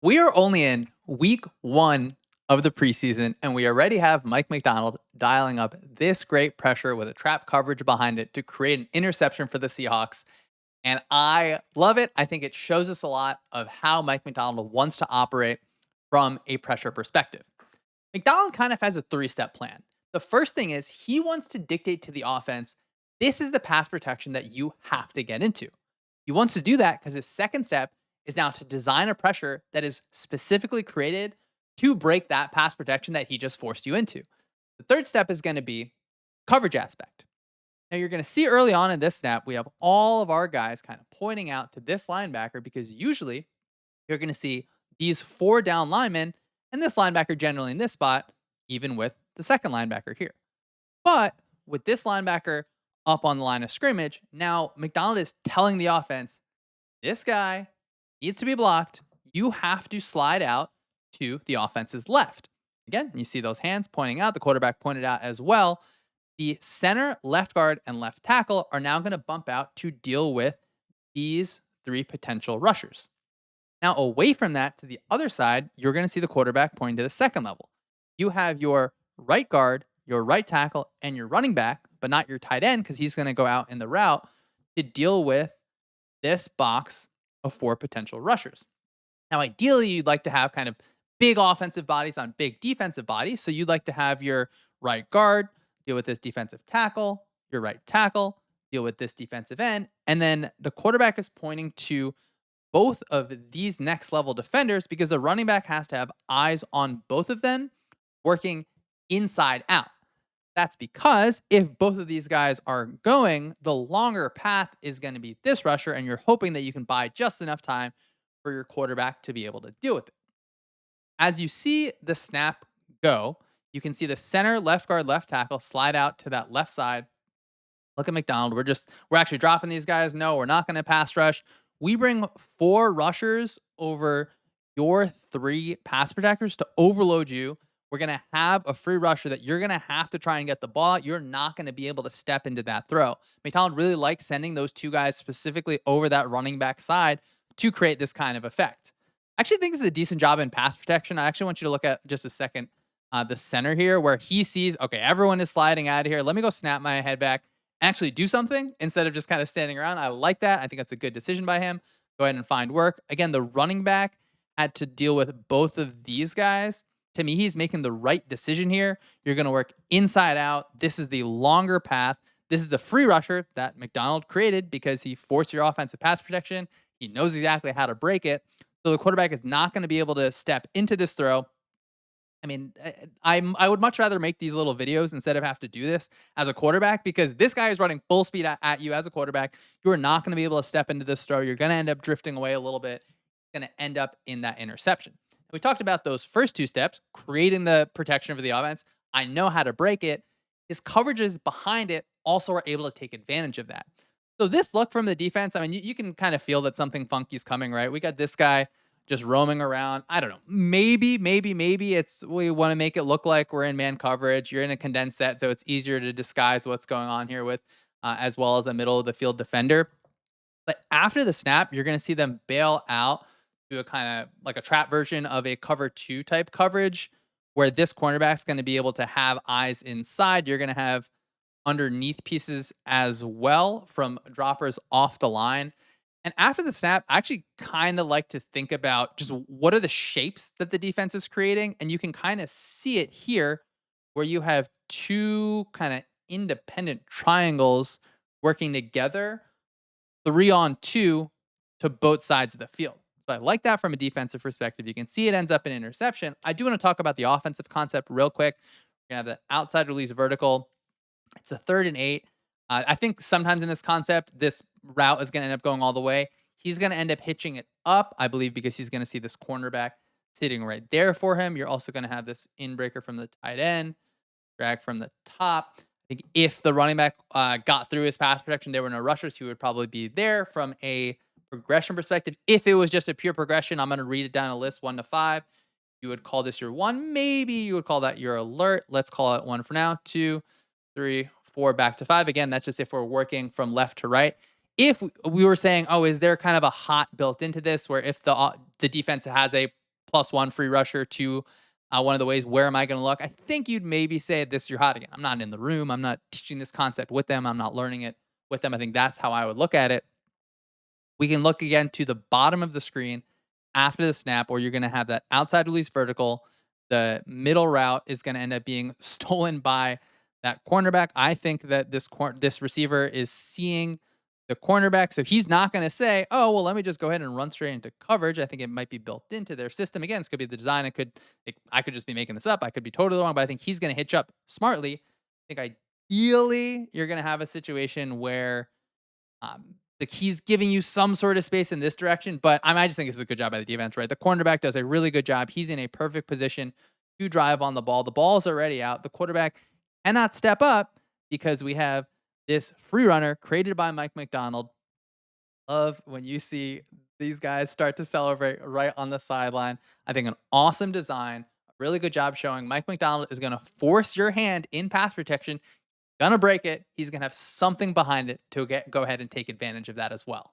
We are only in week one of the preseason, and we already have Mike Macdonald dialing up this great pressure with a trap coverage behind it to create an interception for the Seahawks. And I love it. I think it shows us a lot of how Mike Macdonald wants to operate from a pressure perspective. McDonald kind of has a three-step plan. The first thing is he wants to dictate to the offense, this is the pass protection that you have to get into. He wants to do that because his second step is now to design a pressure that is specifically created to break that pass protection that he just forced you into. The third step is going to be coverage aspect. Now you're going to see early on in this snap, we have all of our guys kind of pointing out to this linebacker because usually you're going to see these four down linemen and this linebacker generally in this spot, even with the second linebacker here. But with this linebacker up on the line of scrimmage, now McDonald is telling the offense, this guy needs to be blocked. You have to slide out to the offense's left. Again, you see those hands pointing out. The quarterback pointed out as well. The center, left guard, and left tackle are now going to bump out to deal with these three potential rushers. Now, away from that to the other side, you're going to see the quarterback pointing to the second level. You have your right guard, your right tackle, and your running back, but not your tight end because he's going to go out in the route to deal with this box of four potential rushers. Now, ideally, you'd like to have kind of big offensive bodies on big defensive bodies. So you'd like to have your right guard deal with this defensive tackle, your right tackle deal with this defensive end. And then the quarterback is pointing to both of these next level defenders because the running back has to have eyes on both of them working inside out. That's because if both of these guys are going, the longer path is going to be this rusher, and you're hoping that you can buy just enough time for your quarterback to be able to deal with it. As you see the snap go, you can see the center, left guard, left tackle slide out to that left side. Look at McDonald. We're actually dropping these guys. No, we're not going to pass rush. We bring four rushers over your three pass protectors to overload you. We're going to have a free rusher that you're going to have to try and get the ball. You're not going to be able to step into that throw. McDonald really likes sending those two guys specifically over that running back side to create this kind of effect. I actually think this is a decent job in pass protection. I actually want you to look at just a second the center here where he sees, okay, everyone is sliding out of here. Let me go snap my head back actually do something instead of just kind of standing around. I like that. I think that's a good decision by him. Go ahead and find work. Again, the running back had to deal with both of these guys. To me, he's making the right decision here. You're going to work inside out. This is the longer path. This is the free rusher that McDonald created because he forced your offensive pass protection. He knows exactly how to break it. So the quarterback is not going to be able to step into this throw. I mean, I would much rather make these little videos instead of have to do this as a quarterback because this guy is running full speed at you as a quarterback. You are not going to be able to step into this throw. You're going to end up drifting away a little bit. Going to end up in that interception. We talked about those first two steps, creating the protection for the offense. I know how to break it. His coverages behind it also are able to take advantage of that. So this look from the defense, I mean, you can kind of feel that something funky is coming, right? We got this guy just roaming around. I don't know. Maybe it's we want to make it look like we're in man coverage. You're in a condensed set, so it's easier to disguise what's going on here with, as well as a middle of the field defender. But after the snap, you're going to see them bail out to a kind of like a trap version of a cover two type coverage, where this cornerback's going to be able to have eyes inside. You're going to have underneath pieces as well from droppers off the line. And after the snap, I actually kind of like to think about just what are the shapes that the defense is creating. And you can kind of see it here where you have two kind of independent triangles working together, 3-on-2 to both sides of the field. So I like that from a defensive perspective. You can see it ends up in interception. I do want to talk about the offensive concept real quick. We're going to have the outside release vertical. It's a 3rd and 8. I think sometimes in this concept, this route is going to end up going all the way. He's going to end up hitching it up, I believe, because he's going to see this cornerback sitting right there for him. You're also going to have this inbreaker from the tight end, drag from the top. I think if the running back got through his pass protection, there were no rushers, he would probably be there from a progression perspective. If it was just a pure progression, I'm going to read it down a list 1 to 5. You would call this your 1. Maybe you would call that your alert. Let's call it 1 for now. 2, 3, 4, back to 5. Again, that's just if we're working from left to right. If we were saying, oh, is there kind of a hot built into this where if the defense has a +1 free rusher to one of the ways. Where am I going to look? I think you'd maybe say this is your hot again. I'm not in the room. I'm not teaching this concept with them. I'm not learning it with them. I think that's how I would look at it. We can look again to the bottom of the screen after the snap, where you're going to have that outside release vertical. The middle route is going to end up being stolen by that cornerback. I think that this receiver is seeing the cornerback, so he's not going to say, "Oh, well, let me just go ahead and run straight into coverage." I think it might be built into their system. Again, this could be the design. I could just be making this up. I could be totally wrong, but I think he's going to hitch up smartly. I think ideally you're going to have a situation where like he's giving you some sort of space in this direction, but I just think this is a good job by the defense, right? The cornerback does a really good job. He's in a perfect position to drive on the ball. The ball's already out. The quarterback cannot step up because we have this free runner created by Mike Macdonald. Love when you see these guys start to celebrate right on the sideline. I think an awesome design, a really good job showing Mike Macdonald is going to force your hand in pass protection. Gonna break it. He's gonna have something behind it to go ahead and take advantage of that as well.